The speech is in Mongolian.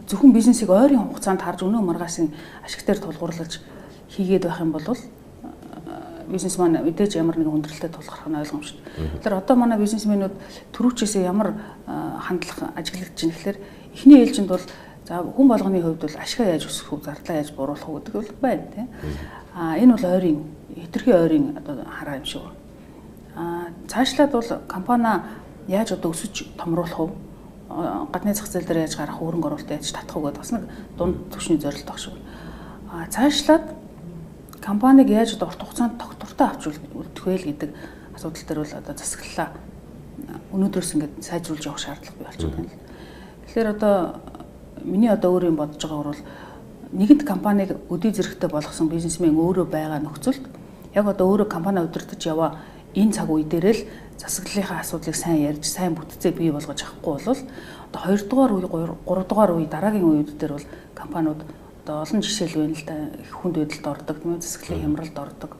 зөвхөн бизнесийг ойрын хугацаанд харж өнөө маргаашийн ашиг дээр тулгуурлаж хийгээд байх юм бол бизнес маань мэдээж ямар нэгэн хүндрэлтэй тулгарх нь ойлгомжтой. Тэгэхээр одоо манай бизнесмэнүүд түрүүчээсээ ямар хандлах ажиглагдж байна гэхээр эхний ээлжинд бол за хүн болгоны хувьд бол ашигаа яаж өсгөх вэ, зардлаа яаж бууруулах вэ гэдэг бол байна тийм. Энэ бол ойрын хэтэрхий ойрын одоо хараа юм шиг. Цаашлаад бол компани яаж одоо өсөж томруулах вэ? Гадны зах зээл дээр яаж гарах, хөрөнгө оруулалт яаж татах вэ гэдэг бас нэг дунд түвшний зорилт баг шүү. Цаашлаад компаниг яаж одоо урт хугацаанд тогтвортой авч үлдэх вэ гэдэг асуудал дээр бол одоо засаглалаа өнөөдрөөс ингээд сайжруулж явах шаардлага бий болчиход байна. Тэгэхээр одоо миний одоо өөр юм бодож байгаагаар бол нэгэнт компаниг өдий зэрэгтэй болгосон бизнесмен өөрөө байгаа нөхцөлд яг одоо өөрөө компани удирдах яваа энэ цаг үе дээр л засаглалынхаа асуудлыг сайн ярьж, сайн бүтцээ бий болгож авахгүй бол одоо 2 дугаар үе, 3 дугаар үе, дараагийн үеуд дээр бол компаниуд одоо олон жишээл байна л да, хүнд байдалд ордог, засаглалын хямралд ордог.